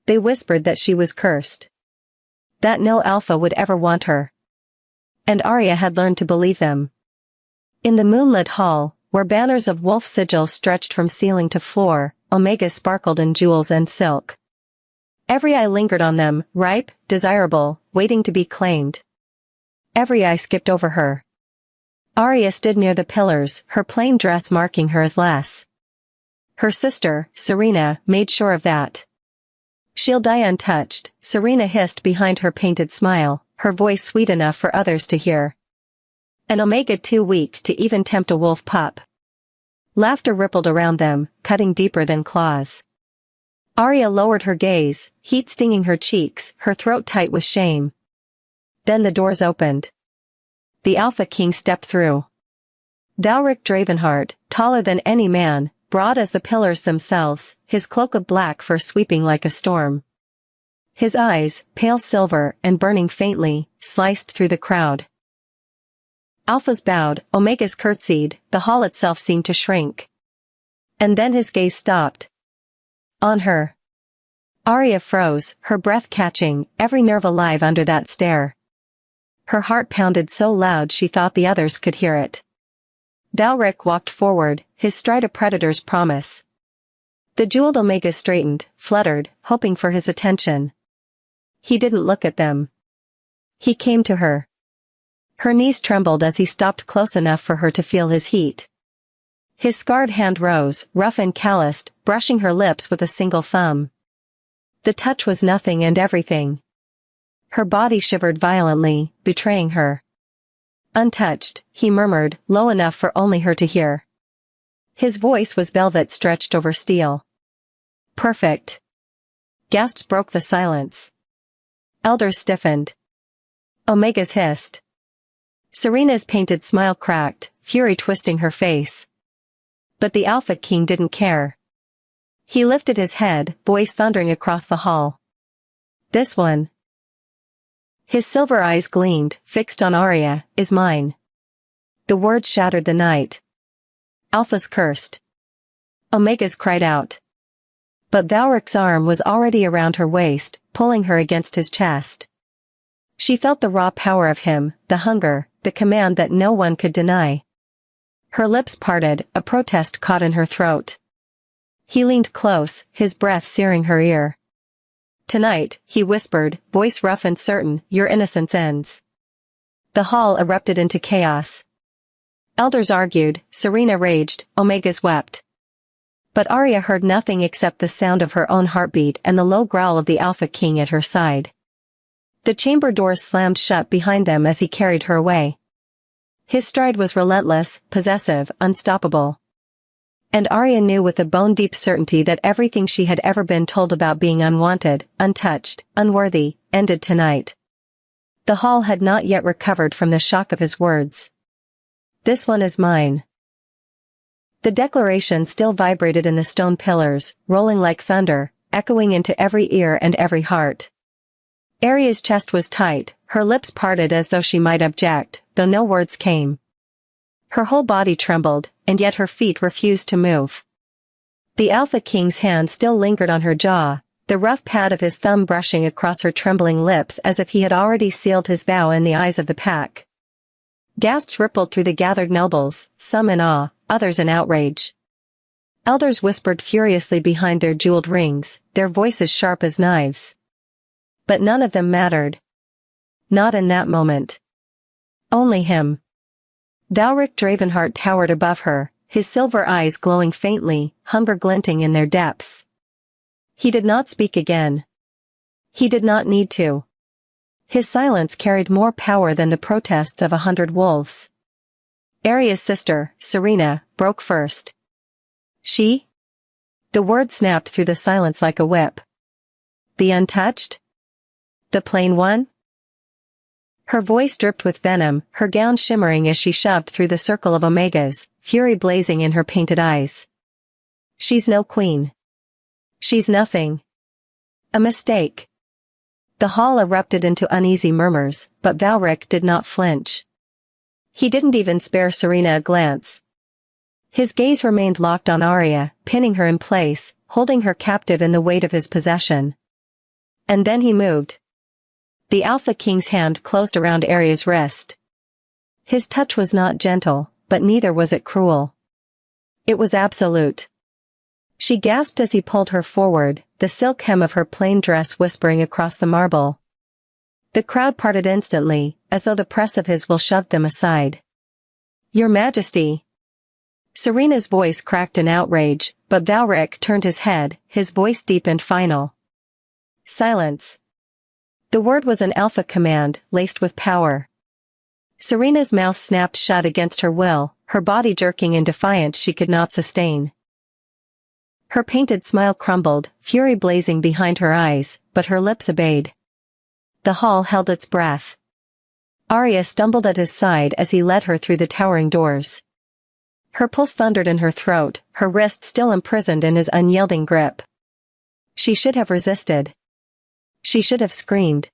They whispered that she was cursed. That no alpha would ever want her. And Arya had learned to believe them. In the moonlit hall, where banners of wolf sigils stretched from ceiling to floor, Omega sparkled in jewels and silk. Every eye lingered on them, ripe, desirable, waiting to be claimed. Every eye skipped over her. Arya stood near the pillars, her plain dress marking her as less. Her sister, Serena, made sure of that. "She'll die untouched," Serena hissed behind her painted smile, her voice sweet enough for others to hear. "An Omega too weak to even tempt a wolf pup." Laughter rippled around them, cutting deeper than claws. Arya lowered her gaze, heat stinging her cheeks, her throat tight with shame. Then the doors opened. The Alpha King stepped through. Dowrick Dravenheart, taller than any man, broad as the pillars themselves, his cloak of black fur sweeping like a storm. His eyes, pale silver and burning faintly, sliced through the crowd. Alphas bowed, Omegas curtsied, the hall itself seemed to shrink. And then his gaze stopped. On her. Arya froze, her breath catching, every nerve alive under that stare. Her heart pounded so loud she thought the others could hear it. Dowrick walked forward, his stride a predator's promise. The jeweled Omega straightened, fluttered, hoping for his attention. He didn't look at them. He came to her. Her knees trembled as he stopped close enough for her to feel his heat. His scarred hand rose, rough and calloused, brushing her lips with a single thumb. The touch was nothing and everything. Her body shivered violently, betraying her. "Untouched," he murmured, low enough for only her to hear. His voice was velvet stretched over steel. "Perfect." Gasps broke the silence. Elders stiffened. Omegas hissed. Serena's painted smile cracked, fury twisting her face. But the Alpha King didn't care. He lifted his head, voice thundering across the hall. "This one." His silver eyes gleamed, fixed on Arya, "is mine." The words shattered the night. Alpha's cursed. Omega's cried out. But Dowrick's arm was already around her waist, pulling her against his chest. She felt the raw power of him, the hunger, the command that no one could deny. Her lips parted, a protest caught in her throat. He leaned close, his breath searing her ear. "Tonight," he whispered, voice rough and certain, "your innocence ends." The hall erupted into chaos. Elders argued, Serena raged, Omegas wept. But Arya heard nothing except the sound of her own heartbeat and the low growl of the Alpha King at her side. The chamber doors slammed shut behind them as he carried her away. His stride was relentless, possessive, unstoppable. And Arya knew with a bone-deep certainty that everything she had ever been told about being unwanted, untouched, unworthy, ended tonight. The hall had not yet recovered from the shock of his words. "This one is mine." The declaration still vibrated in the stone pillars, rolling like thunder, echoing into every ear and every heart. Arya's chest was tight, her lips parted as though she might object, though no words came. Her whole body trembled, and yet her feet refused to move. The Alpha King's hand still lingered on her jaw, the rough pad of his thumb brushing across her trembling lips as if he had already sealed his vow in the eyes of the pack. Gasps rippled through the gathered nobles, some in awe, others in outrage. Elders whispered furiously behind their jeweled rings, their voices sharp as knives. But none of them mattered. Not in that moment. Only him. Dowrick Dravenheart towered above her, his silver eyes glowing faintly, hunger glinting in their depths. He did not speak again. He did not need to. His silence carried more power than the protests of 100 wolves. Arya's sister, Serena, broke first. "She?" The word snapped through the silence like a whip. "The untouched? The plain one?" Her voice dripped with venom, her gown shimmering as she shoved through the circle of Omegas, fury blazing in her painted eyes. "She's no queen. She's nothing. A mistake." The hall erupted into uneasy murmurs, but Dowrick did not flinch. He didn't even spare Serena a glance. His gaze remained locked on Arya, pinning her in place, holding her captive in the weight of his possession. And then he moved. The Alpha King's hand closed around Arya's wrist. His touch was not gentle, but neither was it cruel. It was absolute. She gasped as he pulled her forward, the silk hem of her plain dress whispering across the marble. The crowd parted instantly, as though the press of his will shoved them aside. "Your Majesty!" Serena's voice cracked in outrage, but Valric turned his head, his voice deep and final. "Silence." The word was an alpha command, laced with power. Serena's mouth snapped shut against her will, her body jerking in defiance she could not sustain. Her painted smile crumbled, fury blazing behind her eyes, but her lips obeyed. The hall held its breath. Arya stumbled at his side as he led her through the towering doors. Her pulse thundered in her throat, her wrist still imprisoned in his unyielding grip. She should have resisted. She should have screamed.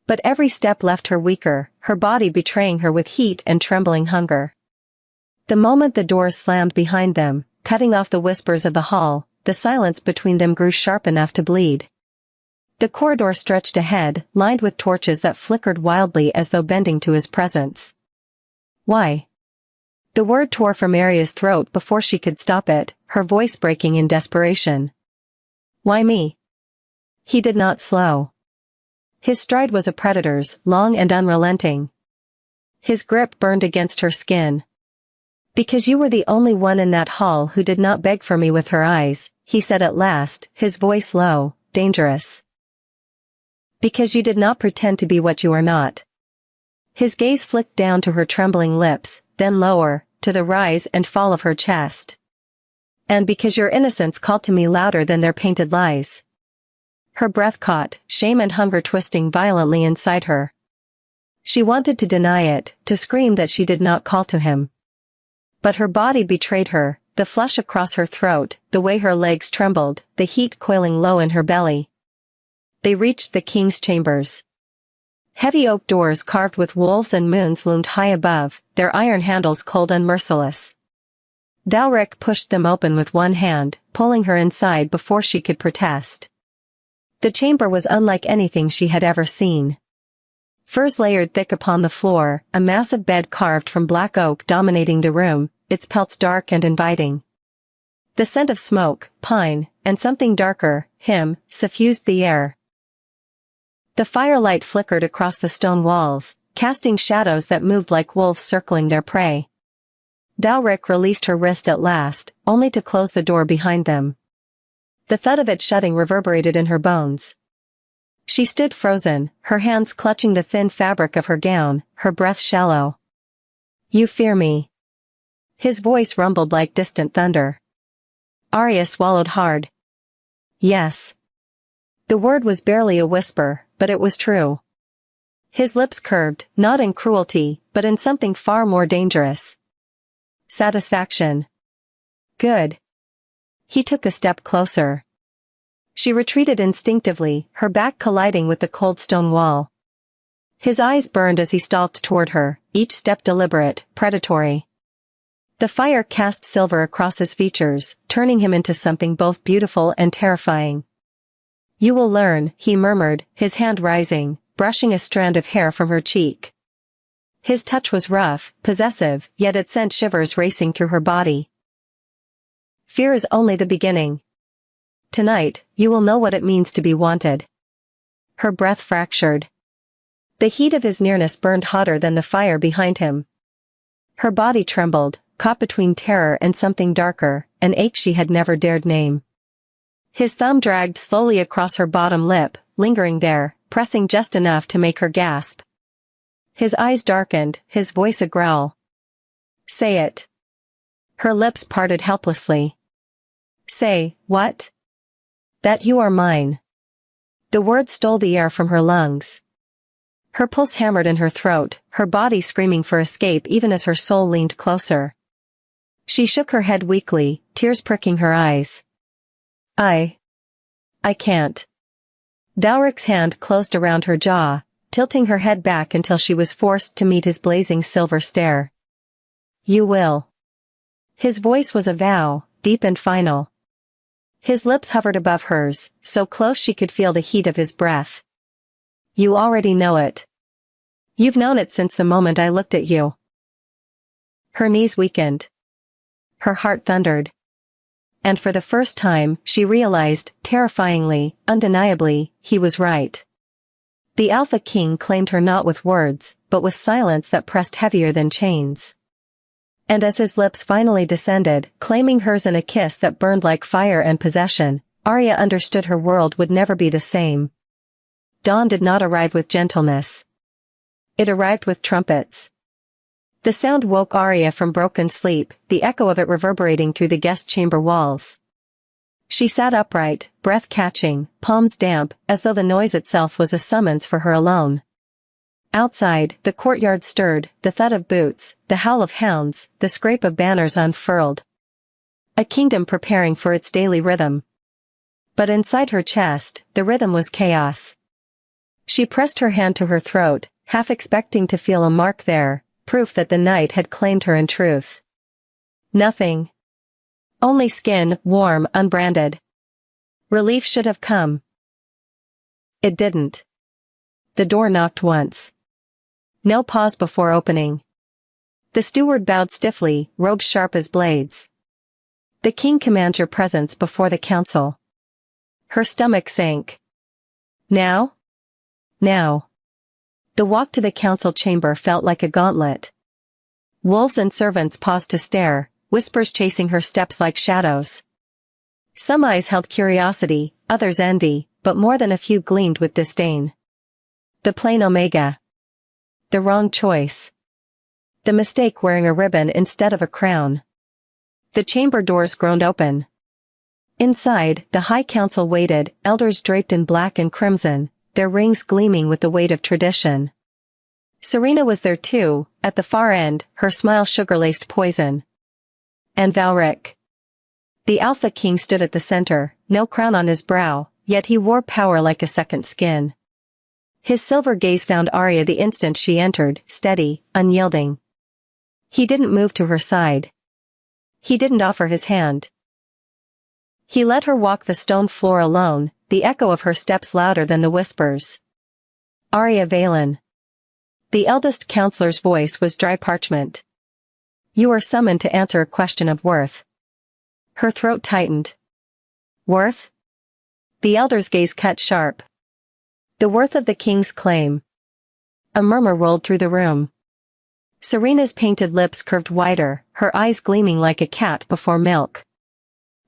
But every step left her weaker, her body betraying her with heat and trembling hunger. The moment the doors slammed behind them, cutting off the whispers of the hall, the silence between them grew sharp enough to bleed. The corridor stretched ahead, lined with torches that flickered wildly as though bending to his presence. "Why?" The word tore from Arya's throat before she could stop it, her voice breaking in desperation. "Why me?" He did not slow. His stride was a predator's, long and unrelenting. His grip burned against her skin. "Because you were the only one in that hall who did not beg for me with her eyes," he said at last, his voice low, dangerous. "Because you did not pretend to be what you are not." His gaze flicked down to her trembling lips, then lower, to the rise and fall of her chest. "And because your innocence called to me louder than their painted lies." Her breath caught, shame and hunger twisting violently inside her. She wanted to deny it, to scream that she did not call to him. But her body betrayed her, the flush across her throat, the way her legs trembled, the heat coiling low in her belly. They reached the king's chambers. Heavy oak doors carved with wolves and moons loomed high above, their iron handles cold and merciless. Valric pushed them open with one hand, pulling her inside before she could protest. The chamber was unlike anything she had ever seen. Furs layered thick upon the floor, a massive bed carved from black oak dominating the room, its pelts dark and inviting. The scent of smoke, pine, and something darker, him, suffused the air. The firelight flickered across the stone walls, casting shadows that moved like wolves circling their prey. Valric released her wrist at last, only to close the door behind them. The thud of it shutting reverberated in her bones. She stood frozen, her hands clutching the thin fabric of her gown, her breath shallow. "You fear me." His voice rumbled like distant thunder. Arya swallowed hard. "Yes." The word was barely a whisper, but it was true. His lips curved, not in cruelty, but in something far more dangerous. Satisfaction. "Good." He took a step closer. She retreated instinctively, her back colliding with the cold stone wall. His eyes burned as he stalked toward her, each step deliberate, predatory. The fire cast silver across his features, turning him into something both beautiful and terrifying. "You will learn," he murmured, his hand rising, brushing a strand of hair from her cheek. His touch was rough, possessive, yet it sent shivers racing through her body. "Fear is only the beginning. Tonight, you will know what it means to be wanted." Her breath fractured. The heat of his nearness burned hotter than the fire behind him. Her body trembled, caught between terror and something darker, an ache she had never dared name. His thumb dragged slowly across her bottom lip, lingering there, pressing just enough to make her gasp. His eyes darkened, his voice a growl. "Say it." Her lips parted helplessly. "Say, what?" "That you are mine." The word stole the air from her lungs. Her pulse hammered in her throat, her body screaming for escape even as her soul leaned closer. She shook her head weakly, tears pricking her eyes. I can't." Valric's hand closed around her jaw, tilting her head back until she was forced to meet his blazing silver stare. "You will." His voice was a vow, deep and final. His lips hovered above hers, so close she could feel the heat of his breath. You already know it. You've known it since the moment I looked at you. Her knees weakened. Her heart thundered. And for the first time, she realized, terrifyingly, undeniably, he was right. The Alpha King claimed her not with words, but with silence that pressed heavier than chains. And as his lips finally descended, claiming hers in a kiss that burned like fire and possession, Arya understood her world would never be the same. Dawn did not arrive with gentleness. It arrived with trumpets. The sound woke Arya from broken sleep, the echo of it reverberating through the guest chamber walls. She sat upright, breath catching, palms damp, as though the noise itself was a summons for her alone. Outside, the courtyard stirred, the thud of boots, the howl of hounds, the scrape of banners unfurled. A kingdom preparing for its daily rhythm. But inside her chest, the rhythm was chaos. She pressed her hand to her throat, half expecting to feel a mark there, proof that the night had claimed her in truth. Nothing. Only skin, warm, unbranded. Relief should have come. It didn't. The door knocked once. No pause before opening. The steward bowed stiffly, robes sharp as blades. The king commands your presence before the council. Her stomach sank. Now? Now. The walk to the council chamber felt like a gauntlet. Wolves and servants paused to stare, whispers chasing her steps like shadows. Some eyes held curiosity, others envy, but more than a few gleamed with disdain. The plain Omega. The wrong choice. The mistake wearing a ribbon instead of a crown. The chamber doors groaned open. Inside, the High Council waited, elders draped in black and crimson, their rings gleaming with the weight of tradition. Serena was there too, at the far end, her smile sugar-laced poison. And Valric. The Alpha King stood at the center, no crown on his brow, yet he wore power like a second skin. His silver gaze found Arya the instant she entered, steady, unyielding. He didn't move to her side. He didn't offer his hand. He let her walk the stone floor alone, the echo of her steps louder than the whispers. Arya Valen. The eldest counselor's voice was dry parchment. You are summoned to answer a question of worth. Her throat tightened. Worth? The elder's gaze cut sharp. The worth of the king's claim. A murmur rolled through the room. Serena's painted lips curved wider, her eyes gleaming like a cat before milk.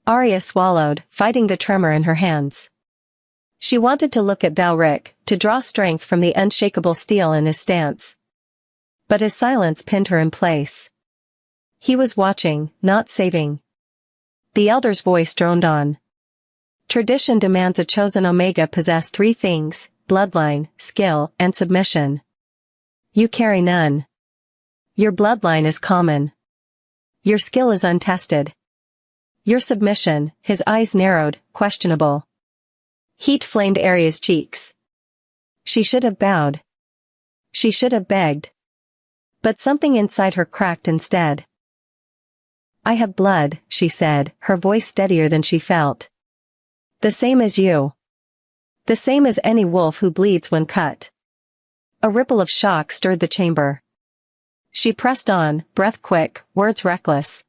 Arya swallowed, fighting the tremor in her hands. She wanted to look at Valric, to draw strength from the unshakable steel in his stance. But his silence pinned her in place. He was watching, not saving. The elder's voice droned on. Tradition demands a chosen Omega possess three things: bloodline, skill, and submission. You carry none. Your bloodline is common. Your skill is untested. Your submission, his eyes narrowed, questionable. Heat flamed Arya's cheeks. She should have bowed. She should have begged. But something inside her cracked instead. I have blood, she said, her voice steadier than she felt. The same as you. The same as any wolf who bleeds when cut. A ripple of shock stirred the chamber. She pressed on, breath quick, words reckless.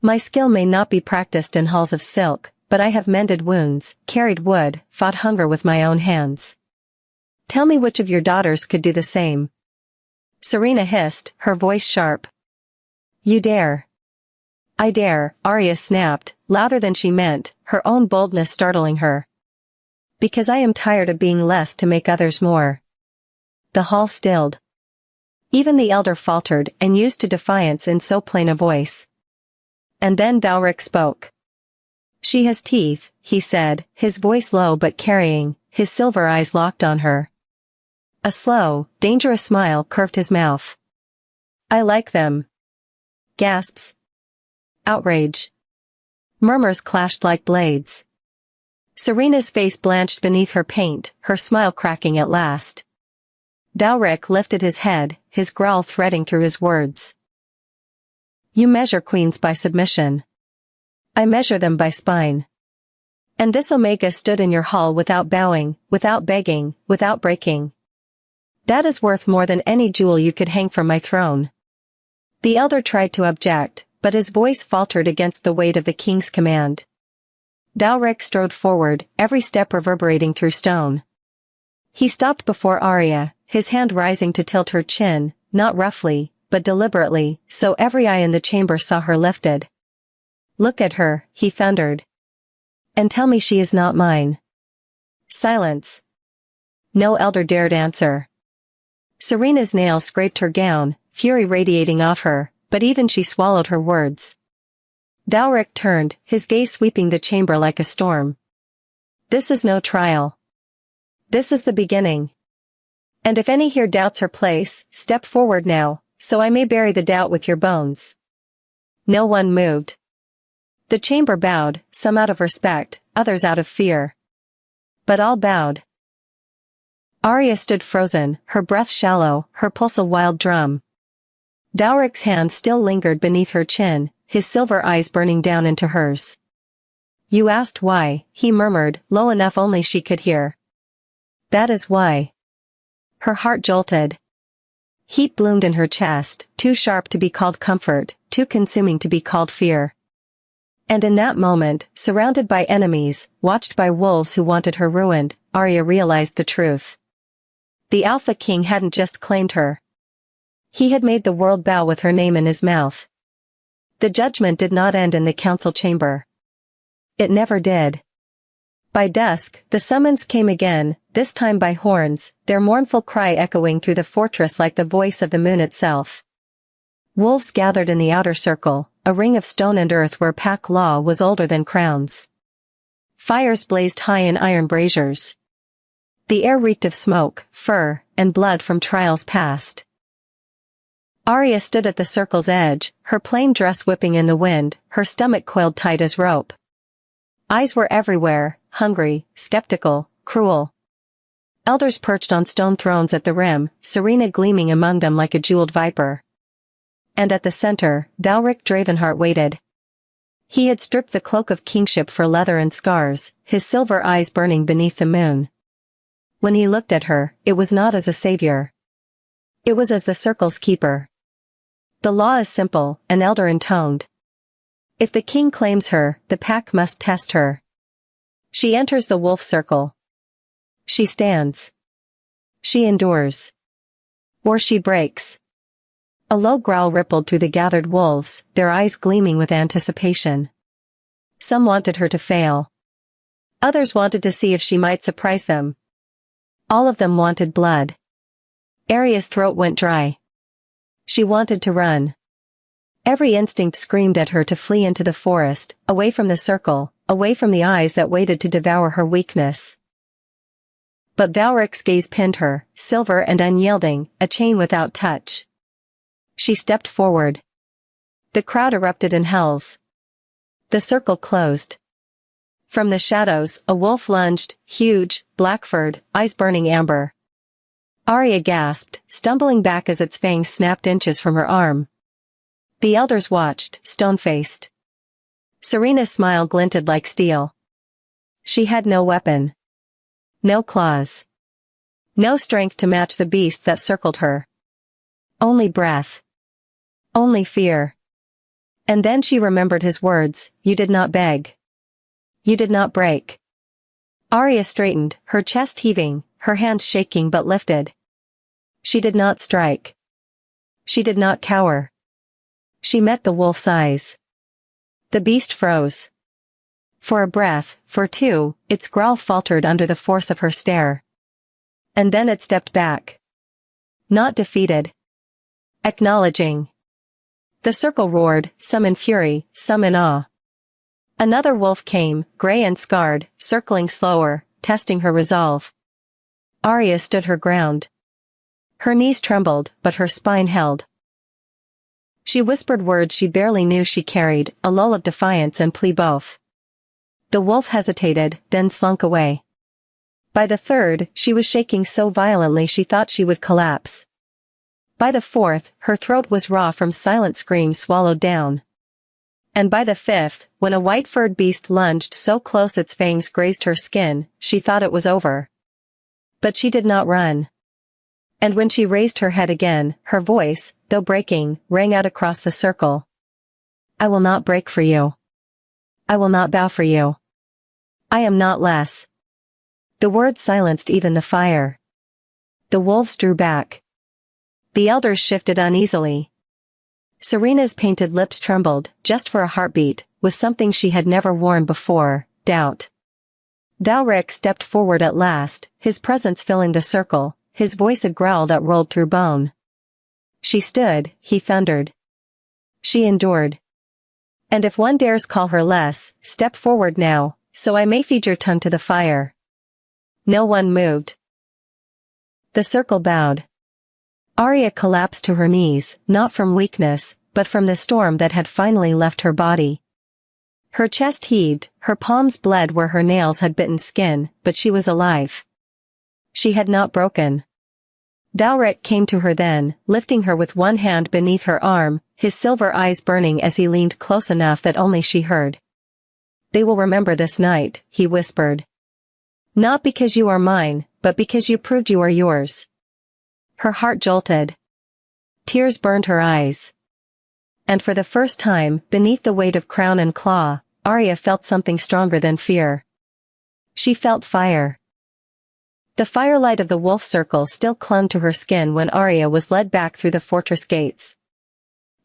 My skill may not be practiced in halls of silk, but I have mended wounds, carried wood, fought hunger with my own hands. Tell me which of your daughters could do the same. Serena hissed, her voice sharp. You dare. I dare, Arya snapped, louder than she meant, her own boldness startling her. Because I am tired of being less to make others more. The hall stilled. Even the elder faltered and used to defiance in so plain a voice. And then Valric spoke. She has teeth, he said, his voice low but carrying, his silver eyes locked on her. A slow, dangerous smile curved his mouth. I like them. Gasps. Outrage. Murmurs clashed like blades. Serena's face blanched beneath her paint, her smile cracking at last. Valric lifted his head, his growl threading through his words. You measure queens by submission. I measure them by spine. And this Omega stood in your hall without bowing, without begging, without breaking. That is worth more than any jewel you could hang from my throne. The elder tried to object, but his voice faltered against the weight of the king's command. Dowrick strode forward, every step reverberating through stone. He stopped before Arya, his hand rising to tilt her chin, not roughly, but deliberately, so every eye in the chamber saw her lifted. Look at her, he thundered. And tell me she is not mine. Silence. No elder dared answer. Serena's nails scraped her gown, fury radiating off her, but even she swallowed her words. Dowrick turned, his gaze sweeping the chamber like a storm. This is no trial. This is the beginning. And if any here doubts her place, step forward now, so I may bury the doubt with your bones. No one moved. The chamber bowed, some out of respect, others out of fear. But all bowed. Arya stood frozen, her breath shallow, her pulse a wild drum. Dowrick's hand still lingered beneath her chin, his silver eyes burning down into hers. You asked why, he murmured, low enough only she could hear. That is why. Her heart jolted. Heat bloomed in her chest, too sharp to be called comfort, too consuming to be called fear. And in that moment, surrounded by enemies, watched by wolves who wanted her ruined, Arya realized the truth. The Alpha King hadn't just claimed her. He had made the world bow with her name in his mouth. The judgment did not end in the council chamber. It never did. By dusk, the summons came again, this time by horns, their mournful cry echoing through the fortress like the voice of the moon itself. Wolves gathered in the outer circle, a ring of stone and earth where pack law was older than crowns. Fires blazed high in iron braziers. The air reeked of smoke, fur, and blood from trials past. Arya stood at the circle's edge, her plain dress whipping in the wind, her stomach coiled tight as rope. Eyes were everywhere, hungry, skeptical, cruel. Elders perched on stone thrones at the rim, Serena gleaming among them like a jeweled viper. And at the center, Dowrick Dravenheart waited. He had stripped the cloak of kingship for leather and scars, his silver eyes burning beneath the moon. When he looked at her, it was not as a savior. It was as the circle's keeper. The law is simple, an elder intoned. If the king claims her, the pack must test her. She enters the wolf circle. She stands. She endures. Or she breaks. A low growl rippled through the gathered wolves, their eyes gleaming with anticipation. Some wanted her to fail. Others wanted to see if she might surprise them. All of them wanted blood. Arya's throat went dry. She wanted to run. Every instinct screamed at her to flee into the forest, away from the circle, away from the eyes that waited to devour her weakness. But Dowrick's gaze pinned her, silver and unyielding, a chain without touch. She stepped forward. The crowd erupted in hells. The circle closed. From the shadows, a wolf lunged, huge, black-furred, eyes burning amber. Arya gasped, stumbling back as its fangs snapped inches from her arm. The elders watched, stone-faced. Serena's smile glinted like steel. She had no weapon. No claws. No strength to match the beast that circled her. Only breath. Only fear. And then she remembered his words, you did not beg. You did not break. Arya straightened, her chest heaving, her hands shaking but lifted. She did not strike. She did not cower. She met the wolf's eyes. The beast froze. For a breath, for two, its growl faltered under the force of her stare. And then it stepped back. Not defeated. Acknowledging. The circle roared, some in fury, some in awe. Another wolf came, gray and scarred, circling slower, testing her resolve. Arya stood her ground. Her knees trembled, but her spine held. She whispered words she barely knew she carried, a lull of defiance and plea both. The wolf hesitated, then slunk away. By the third, she was shaking so violently she thought she would collapse. By the fourth, her throat was raw from silent screams swallowed down. And by the fifth, when a white-furred beast lunged so close its fangs grazed her skin, she thought it was over. But she did not run. And when she raised her head again, her voice, though breaking, rang out across the circle. I will not break for you. I will not bow for you. I am not less. The words silenced even the fire. The wolves drew back. The elders shifted uneasily. Serena's painted lips trembled, just for a heartbeat, with something she had never worn before, doubt. Dalric stepped forward at last, his presence filling the circle, his voice a growl that rolled through bone. She stood, he thundered. She endured. And if one dares call her less, step forward now, so I may feed your tongue to the fire. No one moved. The circle bowed. Arya collapsed to her knees, not from weakness, but from the storm that had finally left her body. Her chest heaved, her palms bled where her nails had bitten skin, but she was alive. She had not broken. Dalric came to her then, lifting her with one hand beneath her arm, his silver eyes burning as he leaned close enough that only she heard. They will remember this night, he whispered. Not because you are mine, but because you proved you are yours. Her heart jolted. Tears burned her eyes. And for the first time, beneath the weight of crown and claw, Arya felt something stronger than fear. She felt fire. The firelight of the wolf circle still clung to her skin when Arya was led back through the fortress gates.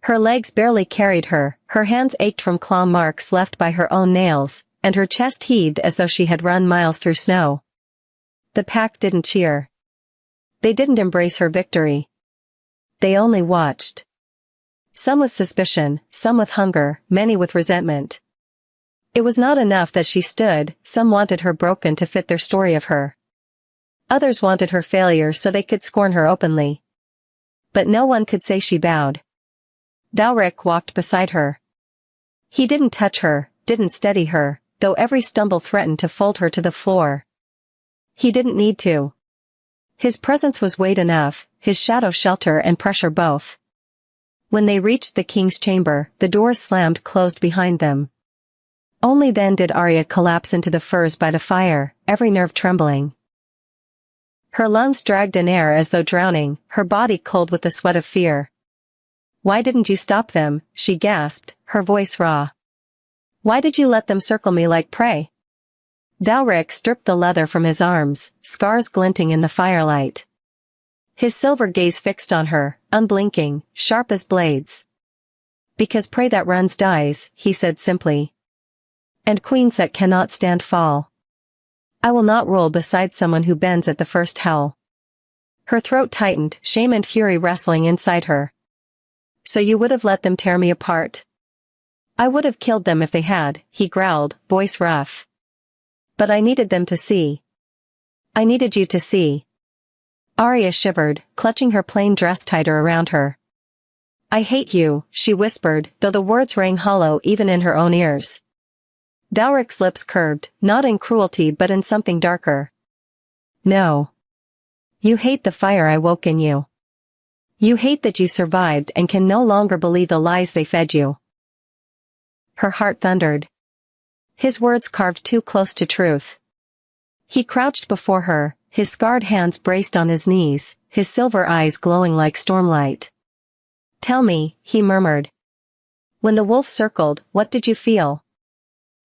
Her legs barely carried her, her hands ached from claw marks left by her own nails, and her chest heaved as though she had run miles through snow. The pack didn't cheer. They didn't embrace her victory. They only watched. Some with suspicion, some with hunger, many with resentment. It was not enough that she stood, some wanted her broken to fit their story of her. Others wanted her failure so they could scorn her openly. But no one could say she bowed. Dalric walked beside her. He didn't touch her, didn't steady her, though every stumble threatened to fold her to the floor. He didn't need to. His presence was weight enough, his shadow shelter and pressure both. When they reached the king's chamber, the doors slammed closed behind them. Only then did Arya collapse into the furs by the fire, every nerve trembling. Her lungs dragged in air as though drowning, her body cold with the sweat of fear. Why didn't you stop them? She gasped, her voice raw. Why did you let them circle me like prey? Dalric stripped the leather from his arms, scars glinting in the firelight. His silver gaze fixed on her, unblinking, sharp as blades. Because prey that runs dies, he said simply. And queens that cannot stand fall. I will not rule beside someone who bends at the first howl. Her throat tightened, shame and fury wrestling inside her. So you would have let them tear me apart? I would have killed them if they had, he growled, voice rough. But I needed them to see. I needed you to see. Arya shivered, clutching her plain dress tighter around her. I hate you, she whispered, though the words rang hollow even in her own ears. Dalric's lips curved, not in cruelty but in something darker. No. You hate the fire I woke in you. You hate that you survived and can no longer believe the lies they fed you. Her heart thundered. His words carved too close to truth. He crouched before her, his scarred hands braced on his knees, his silver eyes glowing like stormlight. Tell me, he murmured. When the wolf circled, what did you feel?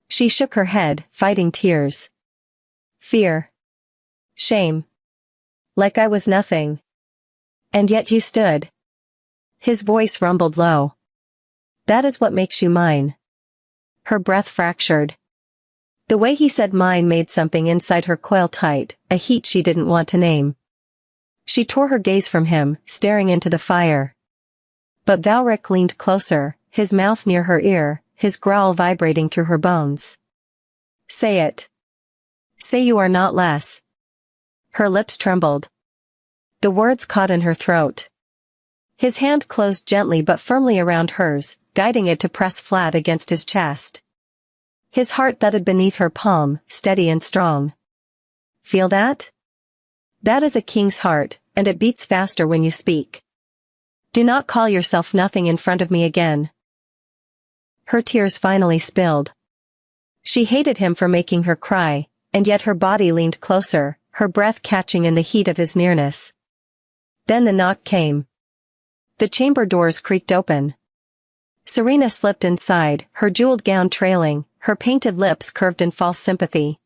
She shook her head, fighting tears. Fear. Shame. Like I was nothing. And yet you stood. His voice rumbled low. That is what makes you mine. Her breath fractured. The way he said mine made something inside her coil tight, a heat she didn't want to name. She tore her gaze from him, staring into the fire. But Dalric leaned closer, his mouth near her ear, his growl vibrating through her bones. Say it. Say you are not less. Her lips trembled. The words caught in her throat. His hand closed gently but firmly around hers, guiding it to press flat against his chest. His heart thudded beneath her palm, steady and strong. Feel that? That is a king's heart, and it beats faster when you speak. Do not call yourself nothing in front of me again. her tears finally spilled. She hated him for making her cry, and yet her body leaned closer, her breath catching in the heat of his nearness. Then the knock came. The chamber doors creaked open. Serena slipped inside, her jeweled gown trailing, her painted lips curved in false sympathy.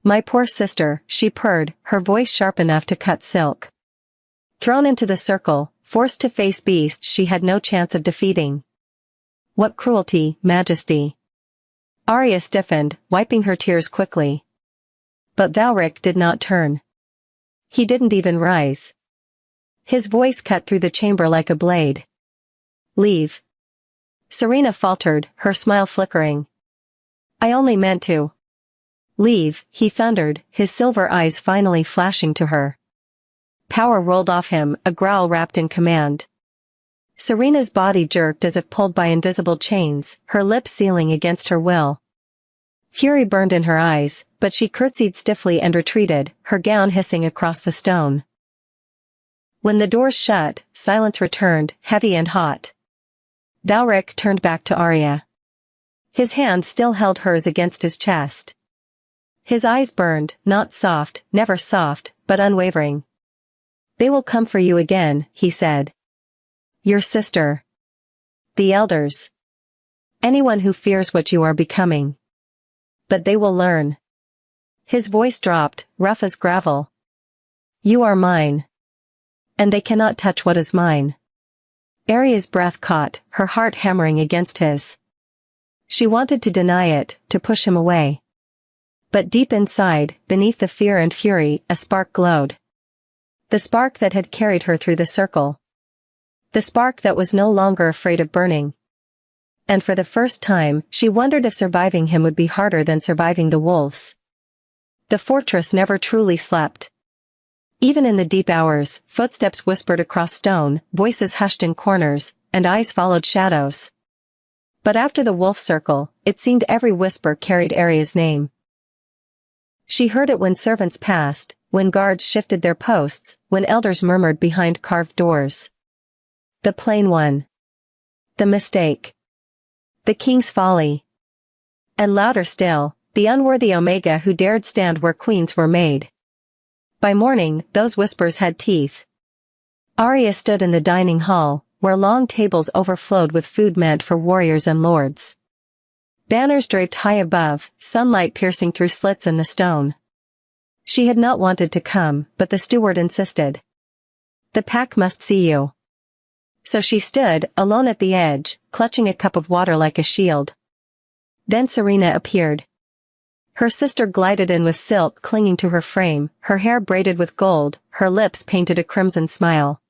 "My poor sister," she purred, her voice sharp enough to cut silk. Thrown into the circle, forced to face beasts she had no chance of defeating. "What cruelty, Majesty." Arya stiffened, wiping her tears quickly. But Valric did not turn. He didn't even rise. His voice cut through the chamber like a blade. "Leave." Serena faltered, her smile flickering. "I only meant to." "Leave," he thundered, his silver eyes finally flashing to her. Power rolled off him, a growl wrapped in command. Serena's body jerked as if pulled by invisible chains, her lips sealing against her will. Fury burned in her eyes, but she curtsied stiffly and retreated, her gown hissing across the stone. When the doors shut, silence returned, heavy and hot. Valric turned back to Arya. His hand still held hers against his chest. His eyes burned, not soft, never soft, but unwavering. "They will come for you again," he said. "Your sister. The elders. Anyone who fears what you are becoming. But they will learn." His voice dropped, rough as gravel. "You are mine. And they cannot touch what is mine." Arya's breath caught, her heart hammering against his. She wanted to deny it, to push him away. But deep inside, beneath the fear and fury, a spark glowed. The spark that had carried her through the circle. The spark that was no longer afraid of burning. And for the first time, she wondered if surviving him would be harder than surviving the wolves. The fortress never truly slept. Even in the deep hours, footsteps whispered across stone, voices hushed in corners, and eyes followed shadows. But after the wolf circle, it seemed every whisper carried Arya's name. She heard it when servants passed, when guards shifted their posts, when elders murmured behind carved doors. The plain one. The mistake. The king's folly. And louder still, the unworthy Omega who dared stand where queens were made. By morning, those whispers had teeth. Arya stood in the dining hall, where long tables overflowed with food meant for warriors and lords. Banners draped high above, sunlight piercing through slits in the stone. She had not wanted to come, but the steward insisted. "The pack must see you." So she stood, alone at the edge, clutching a cup of water like a shield. Then Serena appeared. Her sister glided in with silk clinging to her frame, her hair braided with gold, her lips painted a crimson smile.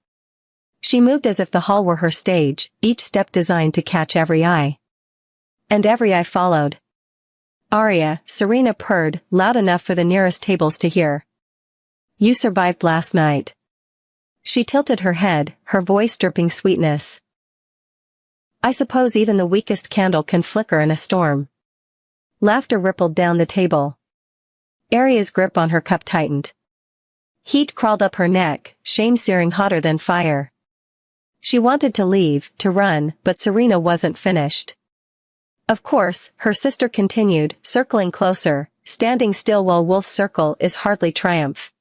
She moved as if the hall were her stage, each step designed to catch every eye. And every eye followed. "Arya," Serena purred, loud enough for the nearest tables to hear. "You survived last night." She tilted her head, her voice dripping sweetness. "I suppose even the weakest candle can flicker in a storm." Laughter rippled down the table. Arya's grip on her cup tightened. Heat crawled up her neck, shame searing hotter than fire. She wanted to leave, to run, but Serena wasn't finished. Of course, her sister continued, circling closer, standing still while Wolf's circle is hardly triumph.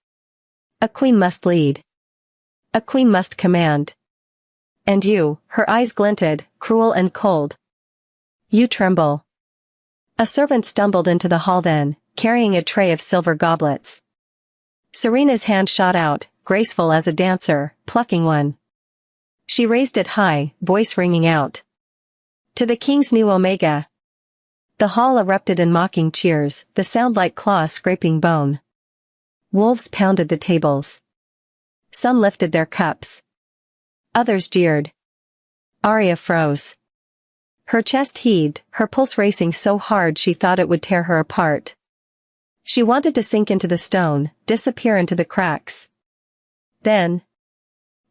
A queen must lead. A queen must command. And you, her eyes glinted, cruel and cold. You tremble. A servant stumbled into the hall then, carrying a tray of silver goblets. Serena's hand shot out, graceful as a dancer, plucking one. She raised it high, voice ringing out. "To the king's new Omega." The hall erupted in mocking cheers, the sound like claws scraping bone. Wolves pounded the tables. Some lifted their cups. Others jeered. Arya froze. Her chest heaved, her pulse racing so hard she thought it would tear her apart. She wanted to sink into the stone, disappear into the cracks. Then,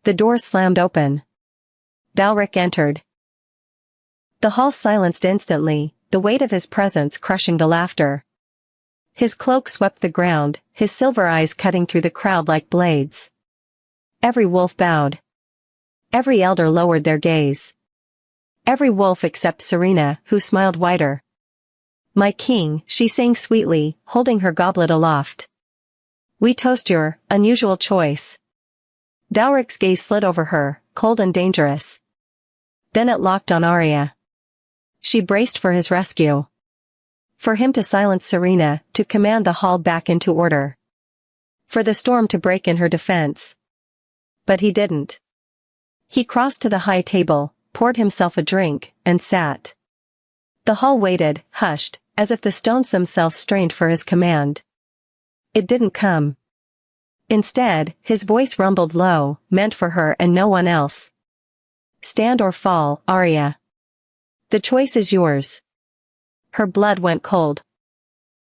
the door slammed open. Valric entered. The hall silenced instantly, the weight of his presence crushing the laughter. His cloak swept the ground, his silver eyes cutting through the crowd like blades. Every wolf bowed. Every elder lowered their gaze. Every wolf except Serena, who smiled wider. "My king," she sang sweetly, holding her goblet aloft. "We toast your unusual choice." Dowrick's gaze slid over her, cold and dangerous. Then it locked on Arya. She braced for his rescue. For him to silence Serena, to command the hall back into order. For the storm to break in her defense. But he didn't. He crossed to the high table, poured himself a drink, and sat. The hall waited, hushed, as if the stones themselves strained for his command. It didn't come. Instead, his voice rumbled low, meant for her and no one else. "Stand or fall, Arya. The choice is yours." Her blood went cold.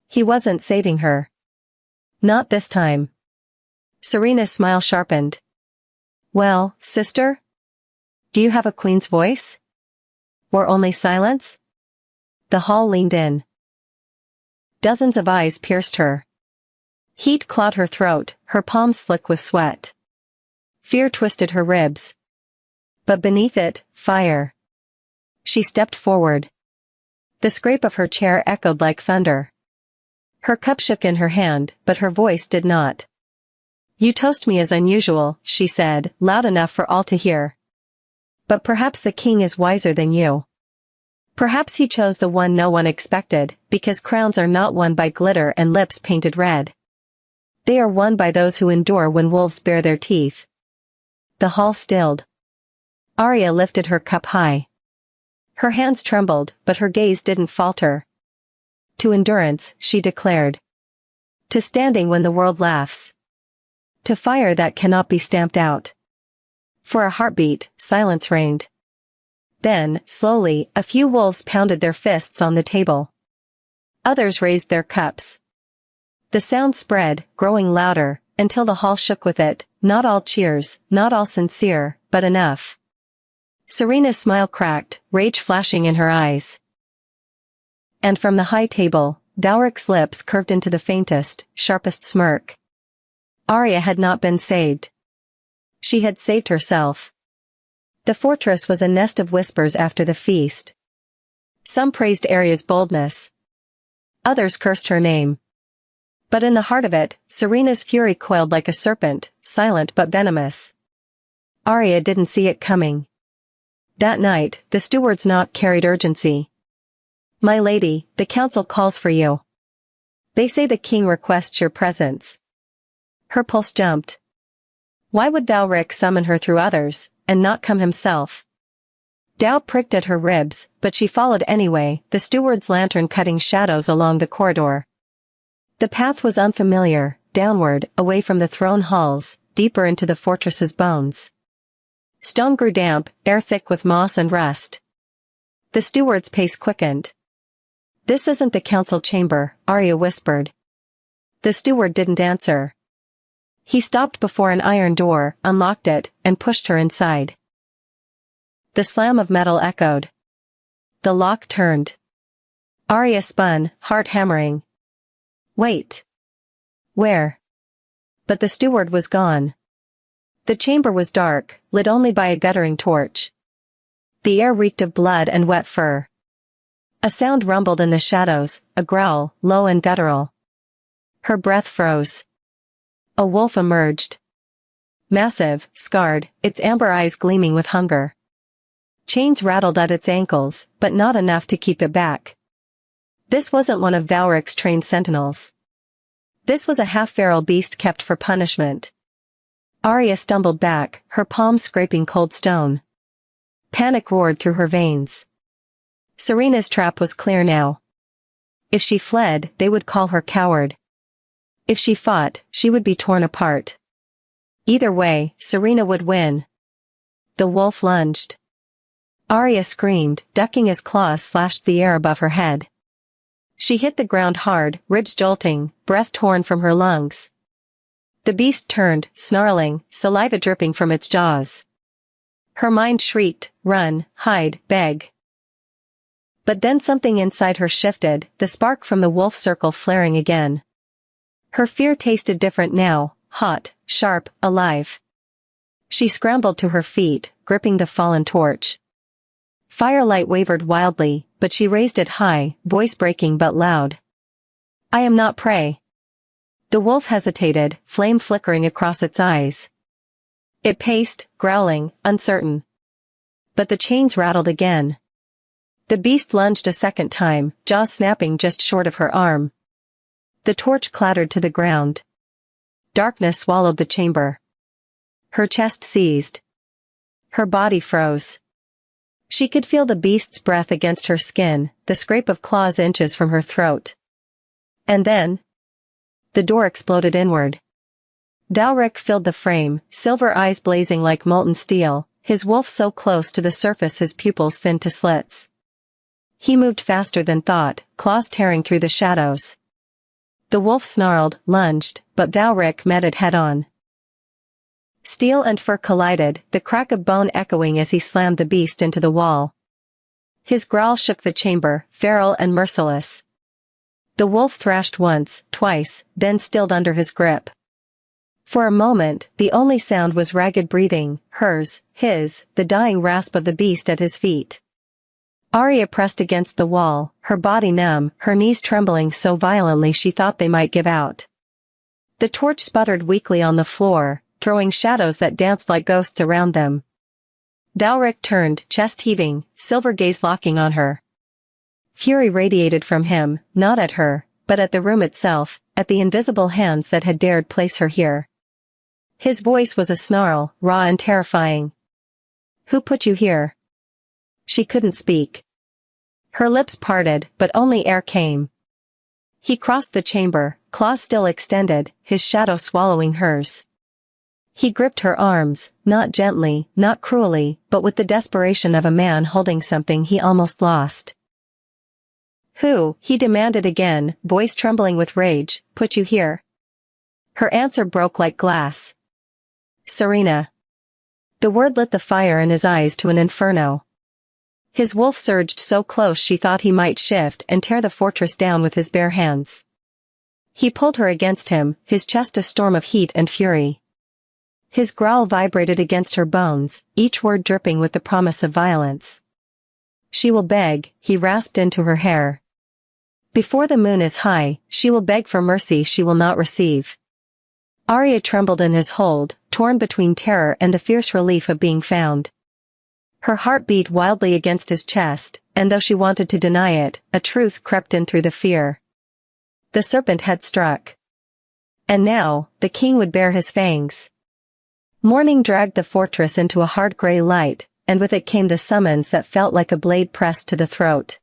He wasn't saving her. Not this time. Serena's smile sharpened. "Well, sister? Do you have a queen's voice? Or only silence?" The hall leaned in. Dozens of eyes pierced her. Heat clawed her throat, her palms slick with sweat. Fear twisted her ribs. But beneath it, fire. She stepped forward. The scrape of her chair echoed like thunder. Her cup shook in her hand, but her voice did not. "You toast me as unusual," she said, loud enough for all to hear. "But perhaps the king is wiser than you. Perhaps he chose the one no one expected, because crowns are not won by glitter and lips painted red. They are won by those who endure when wolves bare their teeth." The hall stilled. Arya lifted her cup high. Her hands trembled, but her gaze didn't falter. "To endurance," she declared. "To standing when the world laughs. To fire that cannot be stamped out." For a heartbeat, silence reigned. Then, slowly, a few wolves pounded their fists on the table. Others raised their cups. The sound spread, growing louder, until the hall shook with it, not all cheers, not all sincere, but enough. Serena's smile cracked, rage flashing in her eyes. And from the high table, Dowrick's lips curved into the faintest, sharpest smirk. Arya had not been saved. She had saved herself. The fortress was a nest of whispers after the feast. Some praised Arya's boldness. Others cursed her name. But in the heart of it, Serena's fury coiled like a serpent, silent but venomous. Arya didn't see it coming. That night, the steward's knock carried urgency. "My lady, the council calls for you. They say the king requests your presence." Her pulse jumped. Why would Dowrick summon her through others, and not come himself? Doubt pricked at her ribs, but she followed anyway, the steward's lantern cutting shadows along the corridor. The path was unfamiliar, downward, away from the throne halls, deeper into the fortress's bones. Stone grew damp, air thick with moss and rust. The steward's pace quickened. "This isn't the council chamber," Arya whispered. The steward didn't answer. He stopped before an iron door, unlocked it, and pushed her inside. The slam of metal echoed. The lock turned. Arya spun, heart hammering. "Wait. Where?" But the steward was gone. The chamber was dark, lit only by a guttering torch. The air reeked of blood and wet fur. A sound rumbled in the shadows, a growl, low and guttural. Her breath froze. A wolf emerged. Massive, scarred, its amber eyes gleaming with hunger. Chains rattled at its ankles, but not enough to keep it back. This wasn't one of Dowrick's trained sentinels. This was a half-feral beast kept for punishment. Arya stumbled back, her palms scraping cold stone. Panic roared through her veins. Serena's trap was clear now. If she fled, they would call her coward. If she fought, she would be torn apart. Either way, Serena would win. The wolf lunged. Arya screamed, ducking as claws slashed the air above her head. She hit the ground hard, ribs jolting, breath torn from her lungs. The beast turned, snarling, saliva dripping from its jaws. Her mind shrieked, run, hide, beg. But then something inside her shifted, the spark from the wolf circle flaring again. Her fear tasted different now, hot, sharp, alive. She scrambled to her feet, gripping the fallen torch. Firelight wavered wildly, but she raised it high, voice breaking but loud. I am not prey. The wolf hesitated, flame flickering across its eyes. It paced, growling, uncertain. But the chains rattled again. The beast lunged a second time, jaws snapping just short of her arm. The torch clattered to the ground. Darkness swallowed the chamber. Her chest seized. Her body froze. She could feel the beast's breath against her skin, the scrape of claws inches from her throat. And then, the door exploded inward. Dalric filled the frame, silver eyes blazing like molten steel, his wolf so close to the surface his pupils thinned to slits. He moved faster than thought, claws tearing through the shadows. The wolf snarled, lunged, but Dalric met it head-on. Steel and fur collided, the crack of bone echoing as he slammed the beast into the wall. His growl shook the chamber, feral and merciless. The wolf thrashed once, twice, then stilled under his grip. For a moment, the only sound was ragged breathing, hers, his, the dying rasp of the beast at his feet. Arya pressed against the wall, her body numb, her knees trembling so violently she thought they might give out. The torch sputtered weakly on the floor, throwing shadows that danced like ghosts around them. Dalric turned, chest heaving, silver gaze locking on her. Fury radiated from him, not at her, but at the room itself, at the invisible hands that had dared place her here. His voice was a snarl, raw and terrifying. Who put you here? She couldn't speak. Her lips parted, but only air came. He crossed the chamber, claws still extended, his shadow swallowing hers. He gripped her arms, not gently, not cruelly, but with the desperation of a man holding something he almost lost. Who, he demanded again, voice trembling with rage, put you here? Her answer broke like glass. Serena. The word lit the fire in his eyes to an inferno. His wolf surged so close she thought he might shift and tear the fortress down with his bare hands. He pulled her against him, his chest a storm of heat and fury. His growl vibrated against her bones, each word dripping with the promise of violence. She will beg, he rasped into her hair. Before the moon is high, she will beg for mercy she will not receive. Arya trembled in his hold, torn between terror and the fierce relief of being found. Her heart beat wildly against his chest, and though she wanted to deny it, a truth crept in through the fear. The serpent had struck. And now, the king would bare his fangs. Morning dragged the fortress into a hard gray light, and with it came the summons that felt like a blade pressed to the throat.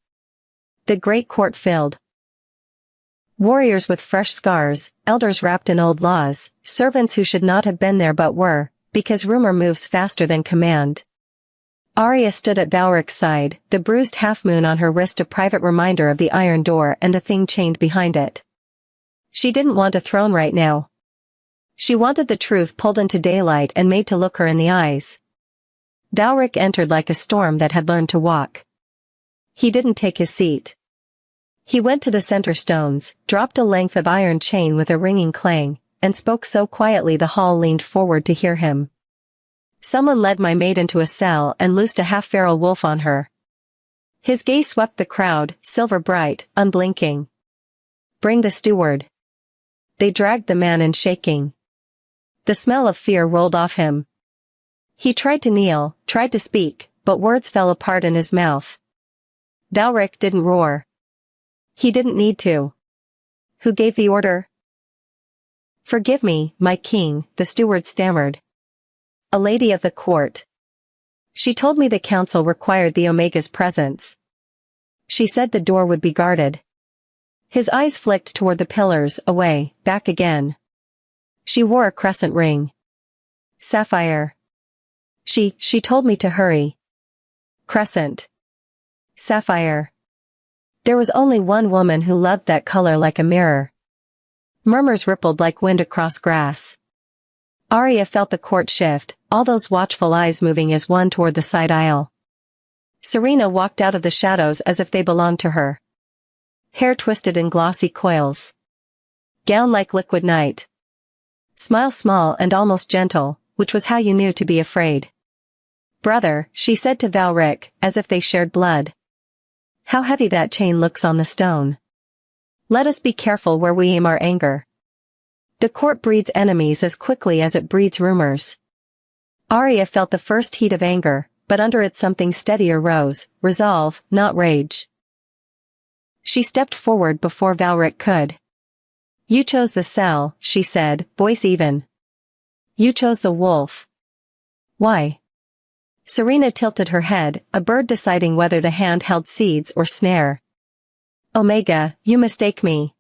The great court filled. Warriors with fresh scars, elders wrapped in old laws, servants who should not have been there but were, because rumor moves faster than command. Arya stood at Balric's side, the bruised half-moon on her wrist a private reminder of the iron door and the thing chained behind it. She didn't want a throne right now. She wanted the truth pulled into daylight and made to look her in the eyes. Dalric entered like a storm that had learned to walk. He didn't take his seat. He went to the center stones, dropped a length of iron chain with a ringing clang, and spoke so quietly the hall leaned forward to hear him. Someone led my maid into a cell and loosed a half-feral wolf on her. His gaze swept the crowd, silver bright, unblinking. Bring the steward. They dragged the man in shaking. The smell of fear rolled off him. He tried to kneel, tried to speak, but words fell apart in his mouth. Dalric didn't roar. He didn't need to. Who gave the order? Forgive me, my king, the steward stammered. A lady of the court. She told me the council required the Omega's presence. She said the door would be guarded. His eyes flicked toward the pillars, away, back again. She wore a crescent ring. Sapphire. She told me to hurry. Crescent. Sapphire. There was only one woman who loved that color like a mirror. Murmurs rippled like wind across grass. Arya felt the court shift, all those watchful eyes moving as one toward the side aisle. Serena walked out of the shadows as if they belonged to her. Hair twisted in glossy coils. Gown like liquid night. Smile small and almost gentle, which was how you knew to be afraid. Brother, she said to Valric, as if they shared blood. How heavy that chain looks on the stone. Let us be careful where we aim our anger. The court breeds enemies as quickly as it breeds rumors. Arya felt the first heat of anger, but under it something steadier rose, resolve, not rage. She stepped forward before Valric could. You chose the cell, she said, voice even. You chose the wolf. Why? Serena tilted her head, a bird deciding whether the hand held seeds or snare. Omega, you mistake me.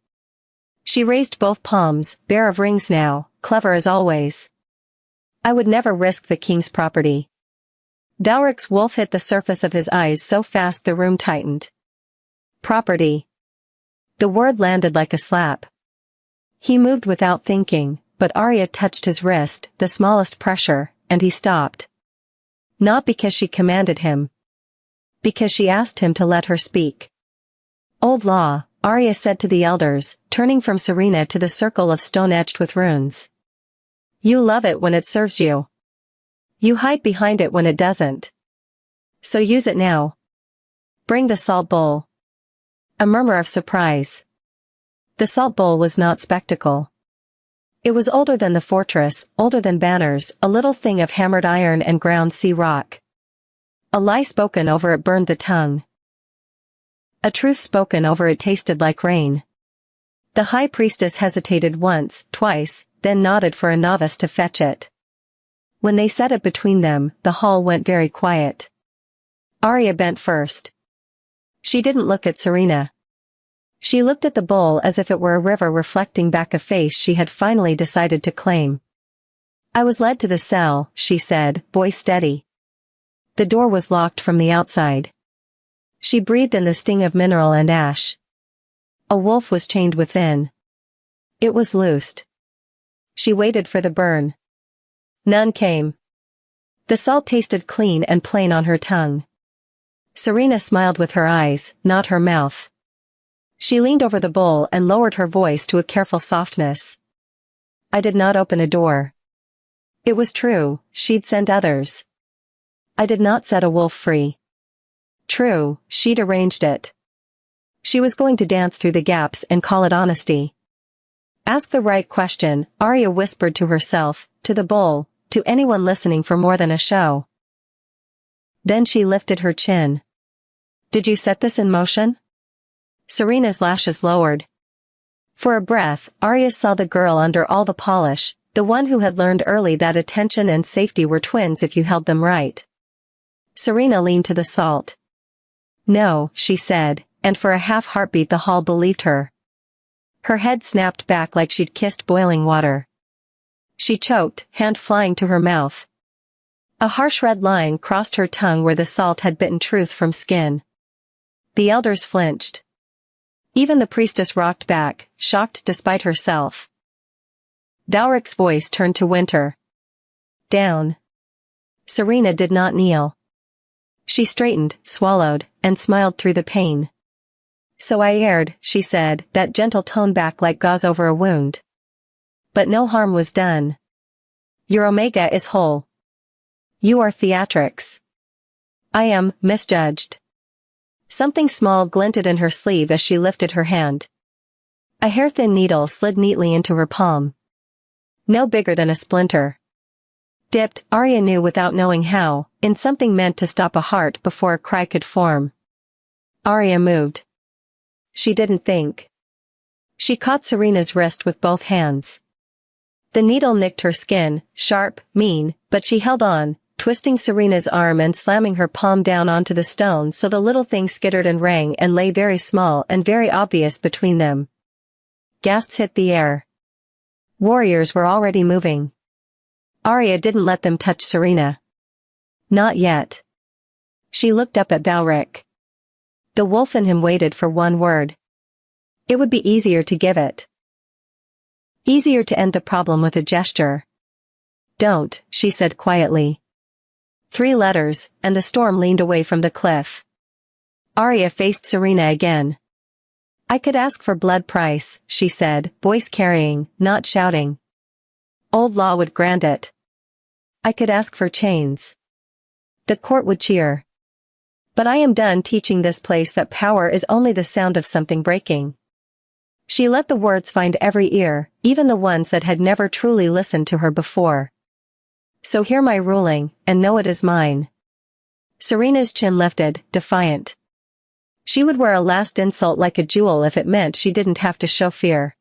She raised both palms, bare of rings now, clever as always. I would never risk the king's property. Valric's wolf hit the surface of his eyes so fast the room tightened. Property. The word landed like a slap. He moved without thinking, but Arya touched his wrist, the smallest pressure, and he stopped. Not because she commanded him. Because she asked him to let her speak. Old law, Arya said to the elders, turning from Serena to the circle of stone etched with runes. You love it when it serves you. You hide behind it when it doesn't. So use it now. Bring the salt bowl. A murmur of surprise. The salt bowl was not spectacle. It was older than the fortress, older than banners, a little thing of hammered iron and ground sea rock. A lie spoken over it burned the tongue. A truth spoken over it tasted like rain. The high priestess hesitated once, twice, then nodded for a novice to fetch it. When they set it between them, the hall went very quiet. Arya bent first. She didn't look at Serena. She looked at the bowl as if it were a river reflecting back a face she had finally decided to claim. I was led to the cell, she said, voice steady. The door was locked from the outside. She breathed in the sting of mineral and ash. A wolf was chained within. It was loosed. She waited for the burn. None came. The salt tasted clean and plain on her tongue. Serena smiled with her eyes, not her mouth. She leaned over the bowl and lowered her voice to a careful softness. I did not open a door. It was true, she'd sent others. I did not set a wolf free. True, she'd arranged it. She was going to dance through the gaps and call it honesty. Ask the right question, Arya whispered to herself, to the bowl, to anyone listening for more than a show. Then she lifted her chin. Did you set this in motion? Serena's lashes lowered. For a breath, Arya saw the girl under all the polish, the one who had learned early that attention and safety were twins if you held them right. Serena leaned to the salt. No, she said, and for a half heartbeat the hall believed her. Her head snapped back like she'd kissed boiling water. She choked, hand flying to her mouth. A harsh red line crossed her tongue where the salt had bitten truth from skin. The elders flinched. Even the priestess rocked back, shocked despite herself. Valric's voice turned to Winter. Down. Serena did not kneel. She straightened, swallowed, and smiled through the pain. So I erred, she said, that gentle tone back like gauze over a wound. But no harm was done. Your Omega is whole. You are theatrics. I am misjudged. Something small glinted in her sleeve as she lifted her hand. A hair-thin needle slid neatly into her palm. No bigger than a splinter. Dipped, Arya knew without knowing how, in something meant to stop a heart before a cry could form. Arya moved. She didn't think. She caught Serena's wrist with both hands. The needle nicked her skin, sharp, mean, but she held on, twisting Serena's arm and slamming her palm down onto the stone so the little thing skittered and rang and lay very small and very obvious between them. Gasps hit the air. Warriors were already moving. Arya didn't let them touch Serena. Not yet. She looked up at Valric. The wolf in him waited for one word. It would be easier to give it. Easier to end the problem with a gesture. Don't, she said quietly. 3 letters, and the storm leaned away from the cliff. Arya faced Serena again. I could ask for blood price, she said, voice carrying, not shouting. Old law would grant it. I could ask for chains. The court would cheer. But I am done teaching this place that power is only the sound of something breaking. She let the words find every ear, even the ones that had never truly listened to her before. So hear my ruling, and know it is mine. Serena's chin lifted, defiant. She would wear a last insult like a jewel if it meant she didn't have to show fear.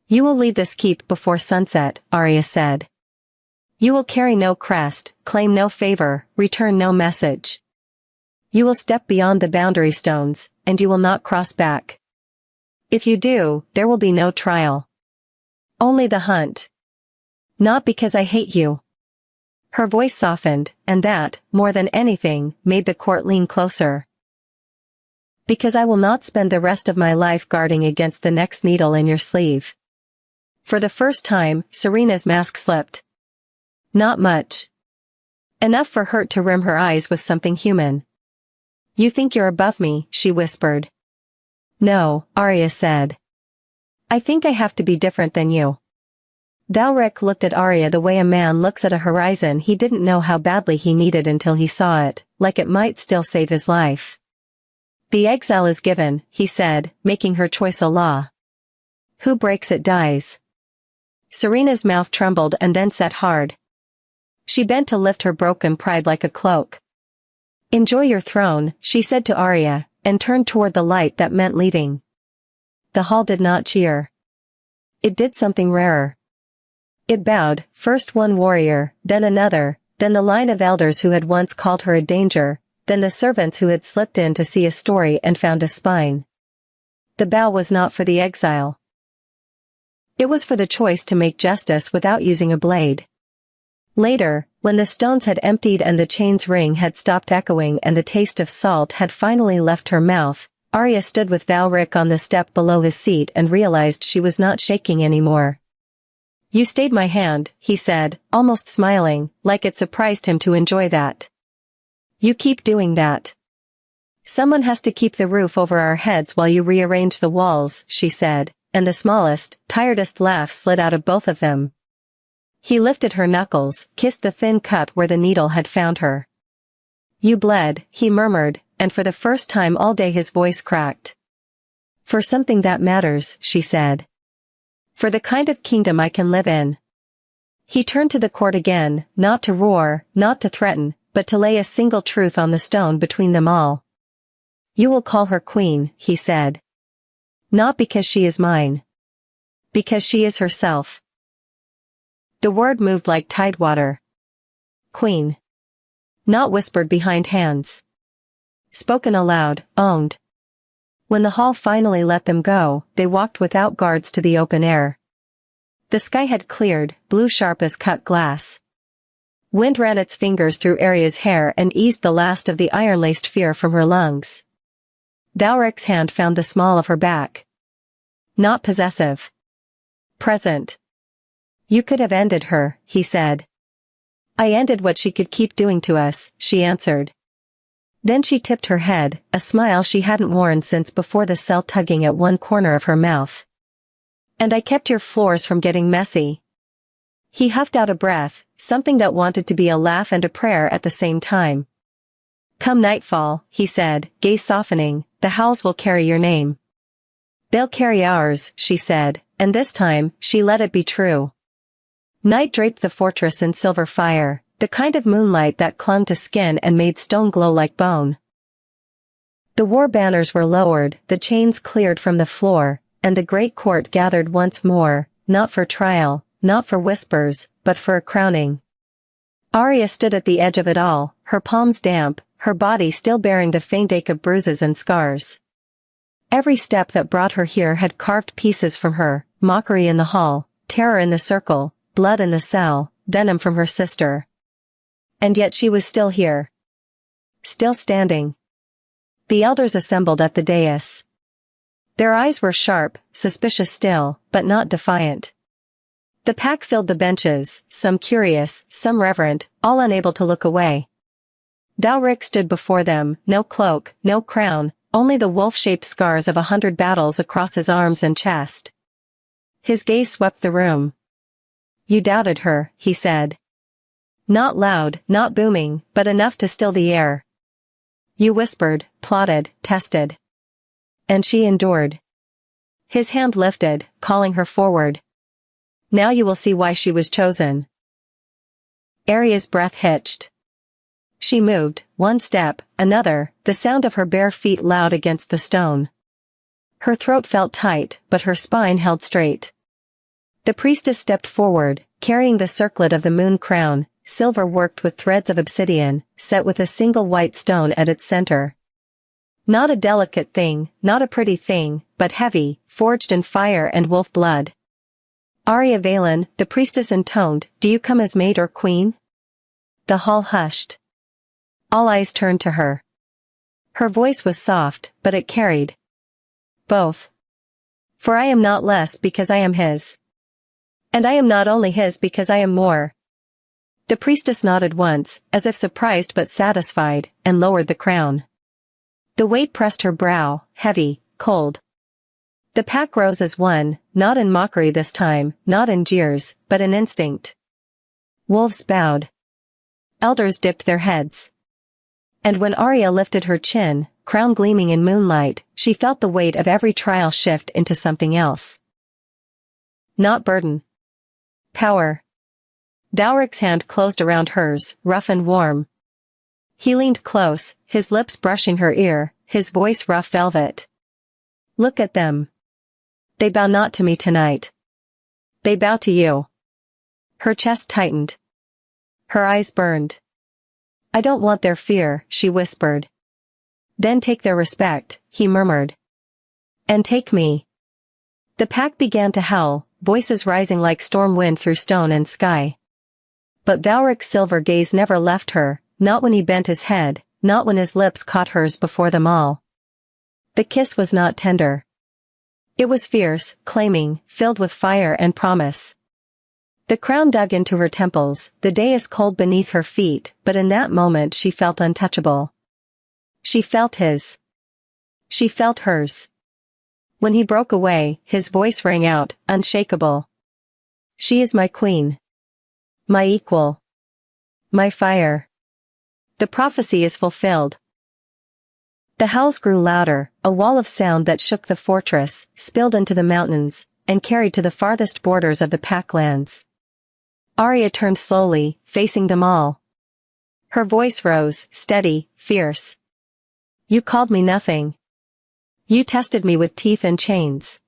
You will leave this keep before sunset, Arya said. You will carry no crest, claim no favor, return no message. You will step beyond the boundary stones, and you will not cross back. If you do, there will be no trial. Only the hunt. Not because I hate you. Her voice softened, and that, more than anything, made the court lean closer. Because I will not spend the rest of my life guarding against the next needle in your sleeve. For the first time, Serena's mask slipped. Not much. Enough for Hurt to rim her eyes with something human. You think you're above me, she whispered. No, Arya said. I think I have to be different than you. Dalric looked at Arya the way a man looks at a horizon he didn't know how badly he needed until he saw it, like it might still save his life. The exile is given, he said, making her choice a law. Who breaks it dies. Serena's mouth trembled and then set hard. She bent to lift her broken pride like a cloak. Enjoy your throne, she said to Arya, and turned toward the light that meant leaving. The hall did not cheer. It did something rarer. It bowed, first one warrior, then another, then the line of elders who had once called her a danger, then the servants who had slipped in to see a story and found a spine. The bow was not for the exile. It was for the choice to make justice without using a blade. Later, when the stones had emptied and the chain's ring had stopped echoing and the taste of salt had finally left her mouth, Arya stood with Valric on the step below his seat and realized she was not shaking anymore. You stayed my hand, he said, almost smiling, like it surprised him to enjoy that. You keep doing that. Someone has to keep the roof over our heads while you rearrange the walls, she said, and the smallest, tiredest laugh slid out of both of them. He lifted her knuckles, kissed the thin cut where the needle had found her. You bled, he murmured, and for the first time all day his voice cracked. For something that matters, she said. For the kind of kingdom I can live in. He turned to the court again, not to roar, not to threaten, but to lay a single truth on the stone between them all. You will call her queen, he said. Not because she is mine. Because she is herself. The word moved like tidewater. Queen. Not whispered behind hands. Spoken aloud, owned. When the hall finally let them go, they walked without guards to the open air. The sky had cleared, blue sharp as cut glass. Wind ran its fingers through Arya's hair and eased the last of the iron-laced fear from her lungs. Dalric's hand found the small of her back. Not possessive. Present. You could have ended her, he said. I ended what she could keep doing to us, she answered. Then she tipped her head, a smile she hadn't worn since before the cell tugging at one corner of her mouth. And I kept your floors from getting messy. He huffed out a breath, something that wanted to be a laugh and a prayer at the same time. Come nightfall, he said, gaze softening, the howls will carry your name. They'll carry ours, she said, and this time, she let it be true. Night draped the fortress in silver fire, the kind of moonlight that clung to skin and made stone glow like bone. The war banners were lowered, the chains cleared from the floor, and the great court gathered once more, not for trial, not for whispers, but for a crowning. Arya stood at the edge of it all, her palms damp, her body still bearing the faint ache of bruises and scars. Every step that brought her here had carved pieces from her, mockery in the hall, terror in the circle, blood in the cell, venom from her sister. And yet she was still here. Still standing. The elders assembled at the dais. Their eyes were sharp, suspicious still, but not defiant. The pack filled the benches, some curious, some reverent, all unable to look away. Dalric stood before them, no cloak, no crown, only the wolf-shaped scars of 100 battles across his arms and chest. His gaze swept the room. You doubted her, he said. Not loud, not booming, but enough to still the air. You whispered, plotted, tested. And she endured. His hand lifted, calling her forward. Now you will see why she was chosen. Arya's breath hitched. She moved, one step, another, the sound of her bare feet loud against the stone. Her throat felt tight, but her spine held straight. The priestess stepped forward, carrying the circlet of the moon crown, silver worked with threads of obsidian, set with a single white stone at its center. Not a delicate thing, not a pretty thing, but heavy, forged in fire and wolf blood. Arya Valen, the priestess intoned, do you come as maid or queen? The hall hushed. All eyes turned to her. Her voice was soft, but it carried. Both. For I am not less because I am his. And I am not only his because I am more. The priestess nodded once, as if surprised but satisfied, and lowered the crown. The weight pressed her brow, heavy, cold. The pack rose as one, not in mockery this time, not in jeers, but in instinct. Wolves bowed. Elders dipped their heads. And when Arya lifted her chin, crown gleaming in moonlight, she felt the weight of every trial shift into something else. Not burden. Power. Dowrick's hand closed around hers, rough and warm. He leaned close, his lips brushing her ear, his voice rough velvet. Look at them. They bow not to me tonight. They bow to you. Her chest tightened. Her eyes burned. I don't want their fear, she whispered. Then take their respect, he murmured. And take me. The pack began to howl, voices rising like storm wind through stone and sky. But Dowrick's silver gaze never left her, not when he bent his head, not when his lips caught hers before them all. The kiss was not tender. It was fierce, claiming, filled with fire and promise. The crown dug into her temples, the dais cold beneath her feet, but in that moment she felt untouchable. She felt his. She felt hers. When he broke away, his voice rang out, unshakable. She is my queen. My equal. My fire. The prophecy is fulfilled. The howls grew louder, a wall of sound that shook the fortress, spilled into the mountains, and carried to the farthest borders of the packlands. Arya turned slowly, facing them all. Her voice rose, steady, fierce. You called me nothing. You tested me with teeth and chains.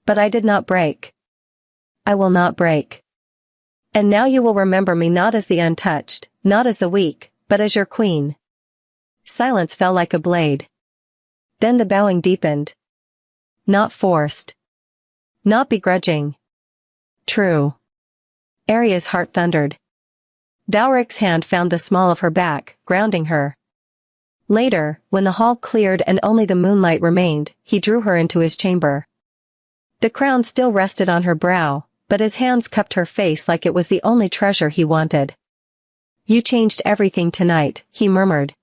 But I did not break. I will not break. And now you will remember me not as the untouched, not as the weak, but as your queen. Silence fell like a blade. Then the bowing deepened. Not forced. Not begrudging. True. Arya's heart thundered. Dowrick's hand found the small of her back, grounding her. Later, when the hall cleared and only the moonlight remained, he drew her into his chamber. The crown still rested on her brow, but his hands cupped her face like it was the only treasure he wanted. You changed everything tonight, he murmured.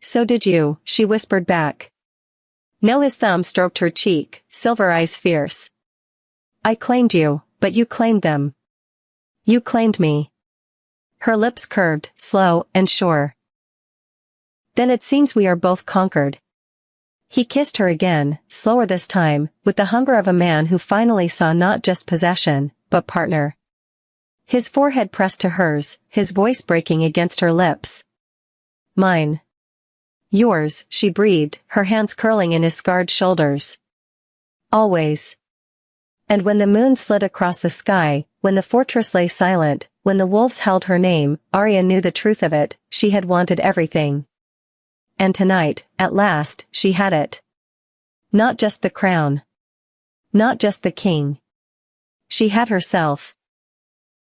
So did you, she whispered back. Now his thumb stroked her cheek, silver eyes fierce. I claimed you, but you claimed them. You claimed me. Her lips curved, slow and sure. Then it seems we are both conquered. He kissed her again, slower this time, with the hunger of a man who finally saw not just possession, but partner. His forehead pressed to hers, his voice breaking against her lips. Mine. Yours, she breathed, her hands curling in his scarred shoulders. Always. And when the moon slid across the sky, when the fortress lay silent, when the wolves held her name, Arya knew the truth of it, she had wanted everything. And tonight, at last, she had it. Not just the crown. Not just the king. She had herself.